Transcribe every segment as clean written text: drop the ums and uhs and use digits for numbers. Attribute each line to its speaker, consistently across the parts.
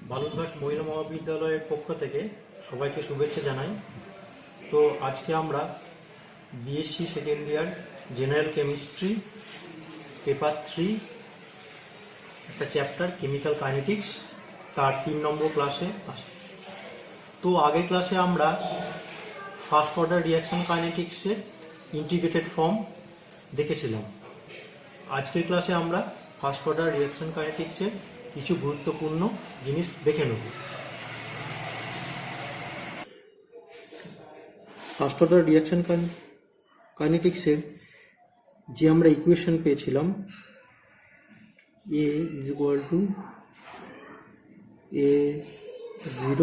Speaker 1: বালুরঘাট মহিলা মহাবিদ্যালয়ের পক্ষ থেকে সবাইকে শুভেচ্ছা জানাই। তো আজকে আমরা BSc second year general chemistry paper 3 একটা চ্যাপ্টার কেমিক্যাল কাইনেটিক্স তার 3 নম্বর ক্লাসে আসি। তো আগের ক্লাসে আমরা ফার্স্ট অর্ডার রিয়াকশন কাইনেটিক্সের ইন্টিগ্রেটেড ফর্ম দেখেছিলাম। আজকের ক্লাসে আমরা ফার্স্ট অর্ডার রিয়াকশন কাইনেটিক্সের কিছু গুরুত্বপূর্ণ জিনিস দেখে নেব। ফার্স্ট অর্ডার রিয়াকশন কাইনেটিক্সের যে আমরা ইকুয়েশন পেয়েছিলাম A is equal to A0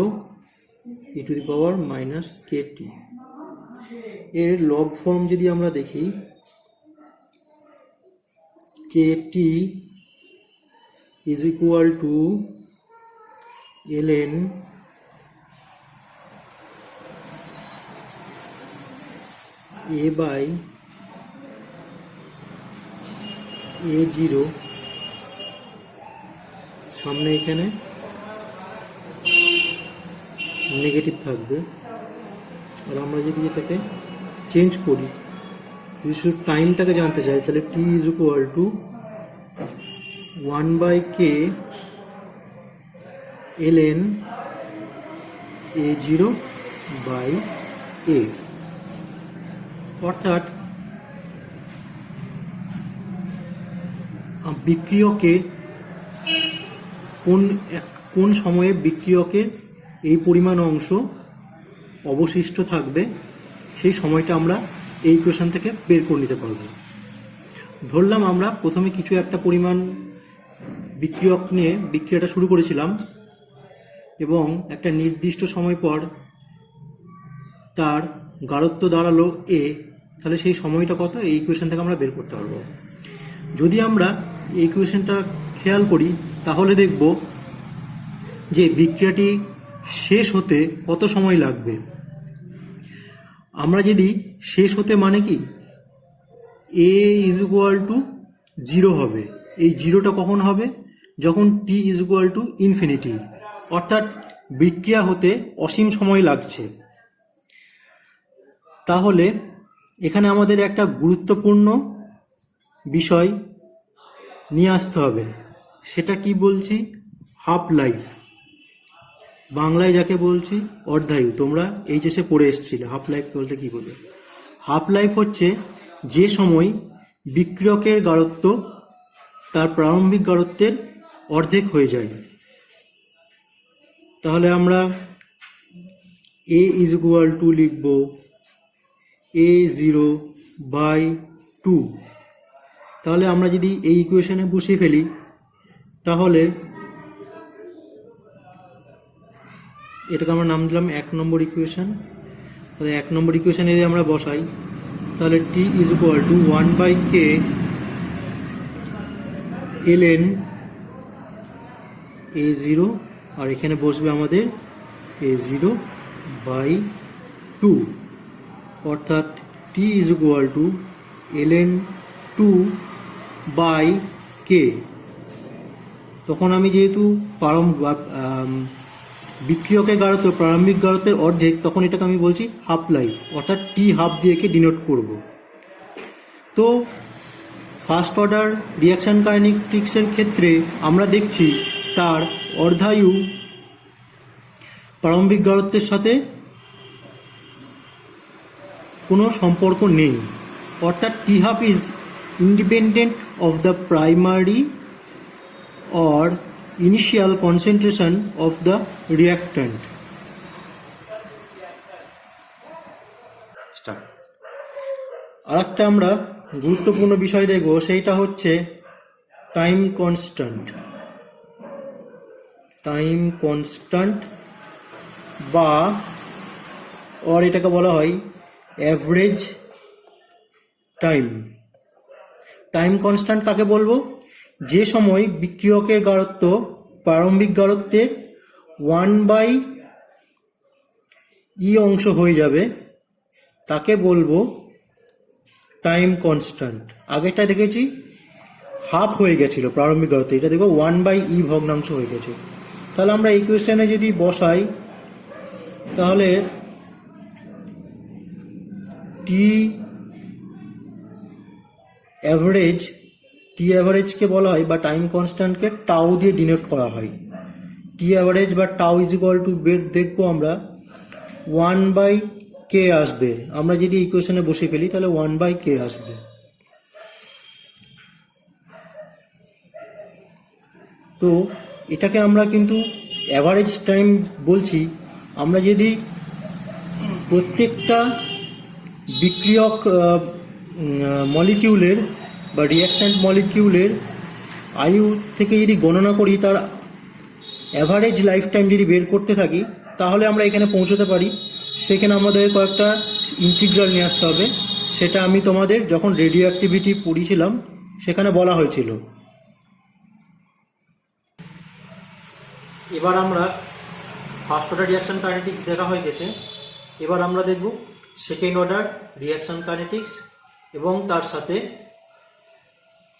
Speaker 1: e to the power minus kt, এর লগ ফর্ম যদি আমরা দেখি kt is equal to ln a by a0, সামনে এখানে নেগেটিভ থাকবে। আর আমরা যদি এটাকে চেঞ্জ করি, যদি শুধু টাইমটাকে জানতে চাই, তাহলে t is equal to 1 by k ln a0 by a, অর্থাৎ বিক্রিয়কের কোন সময়ে বিক্রিয়কের এই পরিমাণ অংশ অবশিষ্ট থাকবে, সেই সময়টা আমরা এই ইকুয়েশন থেকে বের করে নিতে পারব। ধরলাম আমরা প্রথমে কিছু একটা পরিমাণ বিক্রিয়ক নিয়ে বিক্রিয়াটা শুরু করেছিলাম এবং একটা নির্দিষ্ট সময় পর তার গাঢ়ত্ব দাঁড়ালো a, তাহলে সেই সময়টা কত এই ইকুয়েশন থেকে আমরা বের করতে পারবো। যদি আমরা এই ইকুয়েশনটা খেয়াল করি তাহলে দেখব যে বিক্রিয়াটি শেষ হতে কত সময় লাগবে। আমরা যদি শেষ হতে মানে কি a is equal to 0 হবে, এই জিরোটা কখন হবে? যখন t is equal to infinity, অর্থাৎ বিক্রিয়া হতে অসীম সময় লাগছে। তাহলে এখানে আমাদের একটা গুরুত্বপূর্ণ বিষয় নিয়ে আসতে হবে। সেটা কি বলছি? হাফ লাইফ, বাংলায় যাকে বলছি অর্ধায়ু। তোমরা এইচএসে পড়ে এসেছিলে হাফ লাইফ বলতে কি বলে। হাফ লাইফ হচ্ছে যে সময় বিক্রিয়কের গাঢ়ত্ব তার প্রারম্ভিক গাঢ়ত্বের অর্ধেক হয়ে যায়। তাহলে আমরা a is equal to লিখব a0 by 2। তাহলে আমরা যদি এই ইকুয়েশনে বসিয়ে ফেলি তাহলে এটাকে আমরা নাম দিলাম 1 নম্বর ইকুয়েশন। তাহলে 1 নম্বর ইকুয়েশনে যদি আমরা বসাই তাহলে t is equal to 1 by k ln a0, আর এখানে বসবে আমাদের a0 by 2, অর্থাৎ t is equal to ln 2 by k। তখন আমি যেহেতু বিক্রিয়কের গাঢ়ত্ব প্রারম্ভিক গাঢ়ত্বের অর্ধেক, তখন এটাকে আমি বলছি হাফ লাইফ, অর্থাৎ টি হাফ দিয়ে কে ডিনোট করব। তো ফার্স্ট অর্ডার রিয়াকশন কাইনেটিক্সের ক্ষেত্রে আমরা দেখছি তার অর্ধায়ু প্রারম্ভিক গাঢ়ত্বের সাথে কোনো সম্পর্ক নেই, অর্থাৎ t half is independent of the primary or initial concentration of the reactant. আরেকটা আমরা গুরুত্বপূর্ণ বিষয় দেখব, সেইটা হচ্ছে টাইম কনস্ট্যান্ট। টাইম কনস্ট্যান্ট বা এটাকে বলা হয় অ্যাভারেজ টাইম। টাইম কনস্ট্যান্ট কাকে বলবো? যে সময় বিক্রিয়কের গাঢ়ত্ব প্রারম্ভিক গাঢ়ত্বের 1 by e অংশ হয়ে যাবে, তাকে বলবো টাইম কনস্ট্যান্ট। আগেরটা দেখেছি হাফ হয়ে গেছিল প্রারম্ভিক গাঢ়ত্ব, এটা দেখবো 1/e ভগ্নাংশ হয়ে গেছে। তাহলে আমরা ইকুয়েশনে যদি বসাই তাহলে টি অ্যাভারেজকে বলা হয় বা টাইম কনস্ট্যান্টকে টাউ দিয়ে ডিনোট করা হয়। টি অ্যাভারেজ বা টাউ ইজ ইকুয়াল টু দেখবো আমরা 1/k আসবে। আমরা যদি ইকুয়েশনে বসে ফেলি তাহলে 1/k আসবে। তো এটাকে আমরা কিন্তু অ্যাভারেজ টাইম বলছি। আমরা যদি প্রত্যেকটা বিক্রিয়ক মলিকিউলের বা রিঅ্যাকট্যান্ট মলিকিউলের আয়ু থেকে যদি গণনা করি, তার অ্যাভারেজ লাইফ টাইম যদি বের করতে থাকি, তাহলে আমরা এখানে পৌঁছতে পারি। সেখানে আমাদের কয়েকটা ইন্টিগ্রাল নিয়ে আসতে হবে। সেটা আমি তোমাদের যখন রেডিও অ্যাক্টিভিটি পড়িয়েছিলাম সেখানে বলা হয়েছিল। এবার আমরা ফার্স্ট অর্ডার রিঅ্যাকশন কাইনেটিক্স দেখা হয়ে গেছে। এবার আমরা দেখব সেকেন্ড অর্ডার রিঅ্যাকশন কাইনেটিক্স, এবং তার সাথে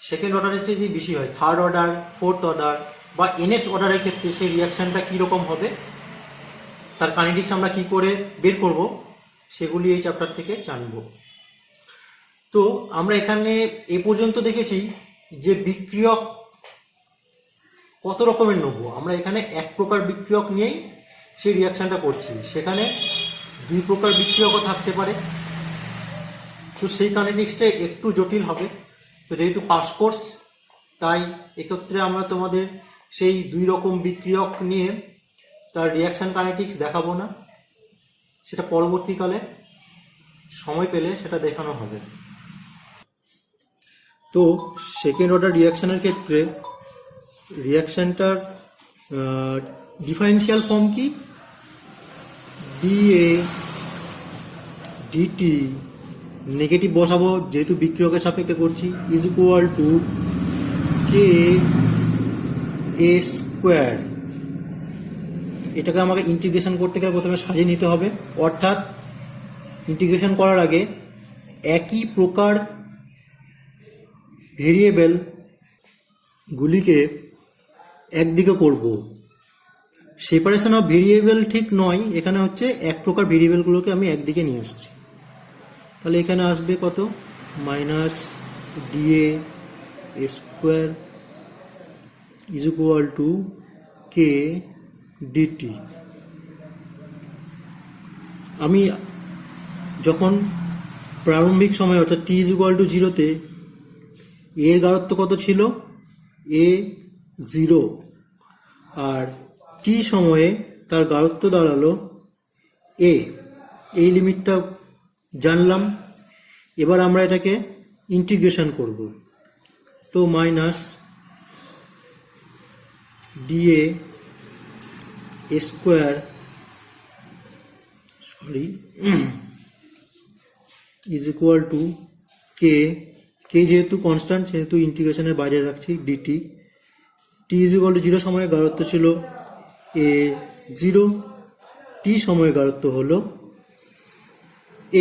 Speaker 1: সেকেন্ড অর্ডারের চেয়ে যে বেশি হয়, থার্ড অর্ডার, ফোর্থ অর্ডার বা nth অর্ডারের ক্ষেত্রে সেই রিঅ্যাকশানটা কীরকম হবে, তার কাইনেটিক্স আমরা কি করে বের করব, সেগুলি এই চ্যাপ্টার থেকে জানব। তো আমরা এখানে এ পর্যন্ত দেখেছি যে বিক্রিয়ক কত রকমের নেব। আমরা এখানে এক প্রকার বিক্রিয়ক নিয়েই সেই রিঅ্যাকশানটা করছি। সেখানে দুই প্রকার বিক্রিয়কও থাকতে পারে। তো সেই কাইনেটিক্সটা একটু জটিল হবে। তো যেহেতু পাস কোর্স, তাই এক্ষেত্রে আমরা তোমাদের সেই দুই রকম বিক্রিয়ক নিয়ে তার রিঅ্যাকশান কাইনেটিক্স দেখাবো না। সেটা পরবর্তীকালে সময় পেলে সেটা দেখানো হবে। তো সেকেন্ড অর্ডার রিঅ্যাকশানের ক্ষেত্রে রিঅ্যাকশানটার ডিফারেন্সিয়াল ফর্ম কি, ডিএ ডিটি, নেগেটিভ বসাবো যেহেতু বিক্রিয়কের সাপেক্ষে করছি, is equal to K A square. এটাকে আমাকে ইন্টিগ্রেশন করতে গেলে প্রথমে সাজিয়ে নিতে হবে, অর্থাৎ ইন্টিগ্রেশন করার আগে একই প্রকার ভেরিয়েবলগুলিকে একদিকে করব। সেপারেশন অফ ভেরিয়েবল ঠিক নয়, এখানে হচ্ছে এক প্রকার ভেরিয়েবলগুলোকে আমি একদিকে নিয়ে আসছি। তাহলে এখানে আসবে কত, minus DA square is equal to K DT. আমি যখন প্রারম্ভিক সময় অর্থাৎ টি ইজ ইকুয়াল টু 0-তে এর গাঢ়ত্ব কত ছিল, এ 0, আর টি সময়ে তার গাঢ়ত্ব দাঁড়ালো এ। এই লিমিটটা জানলাম। এবার আমরা এটাকে ইন্টিগ্রেশন করব। তো minus DA square is equal to k যেহেতু কনস্ট্যান্ট সেহেতু ইন্টিগ্রেশনের বাইরে রাখছি, d t. T is equal to 0 সময়ে গাঢ়ত্ব ছিল এ 0, টি সময়ে গাঢ়ত্ব হলো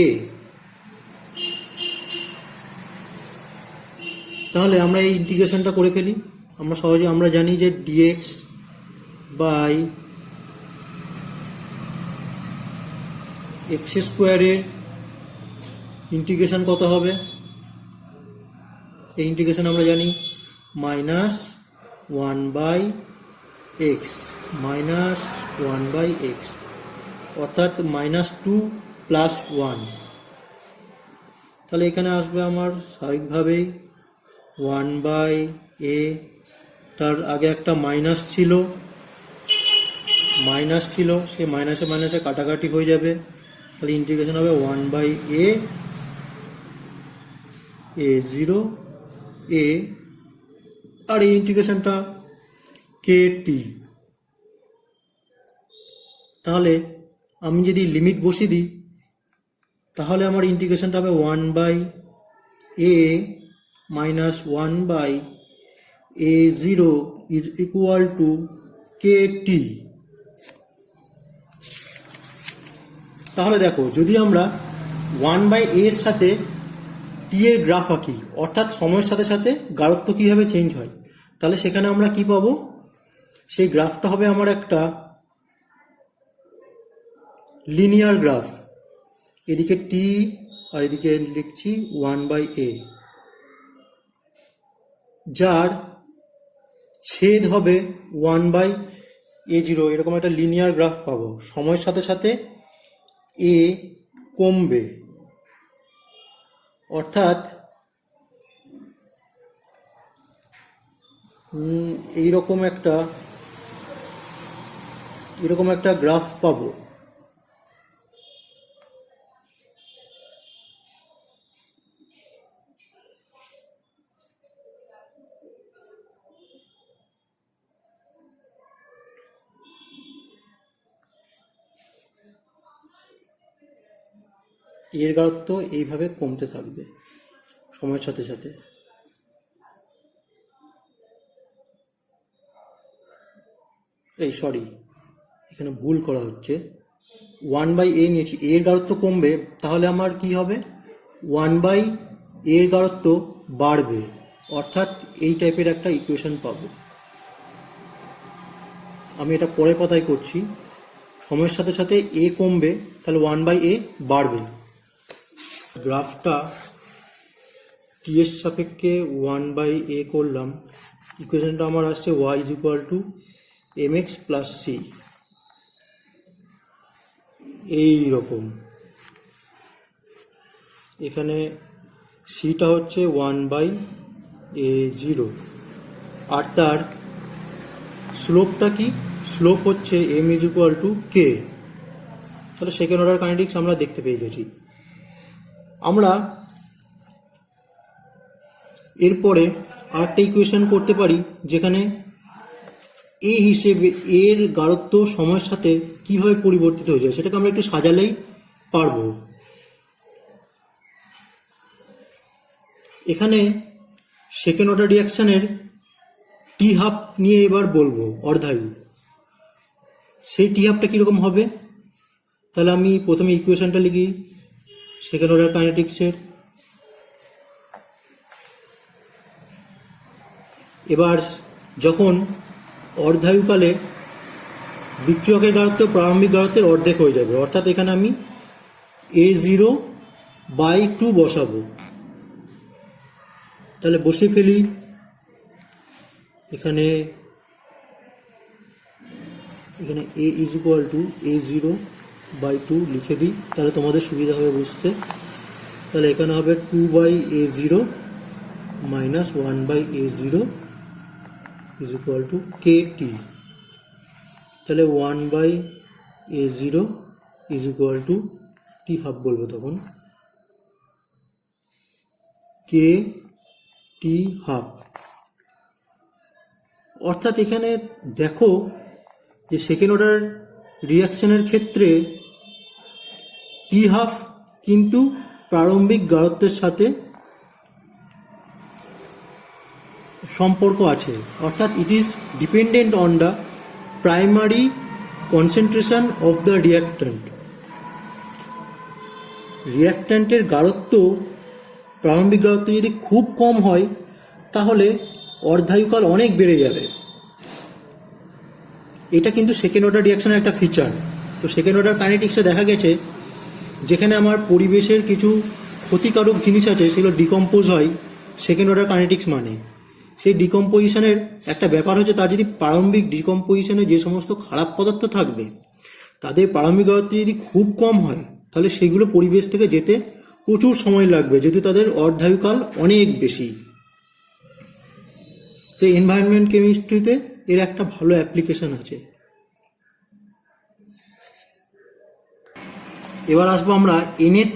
Speaker 1: এ। তাহলে আমরা এই ইন্টিগ্রেশনটা করে ফেলি। আমরা জানি যে ডিএক্স বাই এক্স স্কোয়ারের ইন্টিগ্রেশন কত হবে, এই ইন্টিগ্রেশন আমরা জানি মাইনাস 1/x, মাইনাস 1/x, অর্থাৎ -2 + 1। তাহলে এখানে আসবে আমার স্বাভাবিকভাবেই 1/a, তার আগে একটা মাইনাস ছিল, সেই মাইনাসে মাইনাসে কাটাকাটি হয়ে যাবে। তাহলে ইন্টিগ্রেশন হবে 1/a a0 a, আর এই ইন্টিগ্রেশনটা kt। তাহলে আমি যদি লিমিট বসিয়ে দিই তাহলে আমার ইন্টিগ্রেশনটা হবে 1/a minus 1/a0 is equal to kt। তাহলে দেখো, যদি আমরা 1/a এর সাথে t এর গ্রাফ আঁকি, অর্থাৎ সময়ের সাথে সাথে গাঢ়ত্ব কীভাবে চেঞ্জ হয়, তাহলে সেখানে আমরা কি পাবো, সেই গ্রাফটা হবে আমার একটা লিনিয়ার গ্রাফ, এদিকে টি আর এদিকে লিখছি 1/a, যার ছেদ হবে 1/a0। এরকম একটা লিনিয়ার গ্রাফ পাবো। সময়ের সাথে সাথে এ কমবে, অর্থাৎ এরকম একটা গ্রাফ পাবো। এর গাঢ়ত্ব এইভাবে কমতে থাকবে সময়ের সাথে সাথে। এখানে ভুল করা হচ্ছে, 1/a নিয়েছি, এর গাঢ়ত্ব কমবে, তাহলে আমার কি হবে, 1/a এর গাঢ়ত্ব বাড়বে, অর্থাৎ এই টাইপের একটা ইকুয়েশন পাবো। আমি এটা পরের পাতায় করছি। সময়ের সাথে সাথে এ কমবে, তাহলে 1/a বাড়বে। গ্রাফটা টি এর সাপেক্ষে 1/a করলাম, ইকুয়েশনটা আমার আসছে y = mx + c, এই রকম। এখানে সিটা হচ্ছে 1/a0, আর তার স্লোপটা কি, স্লোপ হচ্ছে m = k। তাহলে সেকেন্ড অর্ডার কাইনেটিক্স আমরা দেখতে পেয়ে গেছি। আমরা এরপরে আরেকটা ইকুয়েশন করতে পারি, যেখানে এ হিসেবে এর গাঢ়ত্ব সময়ের সাথে কিভাবে পরিবর্তিত হয়ে যায় সেটাকে আমরা একটু সাজালেই পারবো। এখানে সেকেন্ড অর্ডার রিয়াকশানের টি হাফ নিয়ে এবার বলবো, অর্ধায়ু। সেই টি হাফটা কীরকম হবে, তাহলে আমি প্রথমে ইকুয়েশনটা লিখি সেকেন্ড অর্ডার কাইনেটিক্সের। এবার যখন অর্ধায়ুকালে বিক্রিয়কের গাঢ়ত্ব প্রারম্ভিক গাঢ়ত্বের অর্ধেক হয়ে যাবে, অর্থাৎ এখানে আমি a0/2 বসাবো। তাহলে বসে ফেলি, এখানে a = a0/2 লিখে দিই, তাহলে তোমাদের সুবিধা হবে বুঝতে। তাহলে এখানে হবে 2/a0 - 1/a0 = kt। তাহলে 1/a0 = টি হাফ বলবো তখন, kt হাফ। অর্থাৎ এখানে দেখো যে সেকেন্ড অর্ডার রিয়াকশনের ক্ষেত্রে টি হাফ কিন্তু প্রারম্ভিক গাঢ়ত্বের সাথে সম্পর্ক আছে, অর্থাৎ it is dependent on the primary concentration of the reactant. রিয়াক্ট্যান্টের গাঢ়ত্ব, প্রারম্ভিক গাঢ়ত্ব যদি খুব কম হয় তাহলে অর্ধায়ুকাল অনেক বেড়ে যাবে। এটা কিন্তু সেকেন্ড অর্ডার রিয়াকশনের একটা ফিচার। তো সেকেন্ড অর্ডার কাইনেটিক্সে দেখা গেছে যেখানে আমার পরিবেশের কিছু ক্ষতিকারক জিনিস আছে সেগুলো ডিকম্পোজ হয় সেকেন্ড অর্ডার কাইনেটিক্স মানে। সেই ডিকম্পোজিশনের একটা ব্যাপার হচ্ছে, তার যদি প্রারম্ভিক ডিকম্পোজিশনে যে সমস্ত খারাপ পদার্থ থাকবে তাদের প্রারম্ভিক গাঢ়ত্ব যদি খুব কম হয় তাহলে সেগুলো পরিবেশ থেকে যেতে প্রচুর সময় লাগবে, যেহেতু তাদের অর্ধায়ুকাল অনেক বেশি। তো এনভায়রনমেন্ট কেমিস্ট্রিতে এর একটা ভালো অ্যাপ্লিকেশন আছে। এবার আসবো আমরা এনের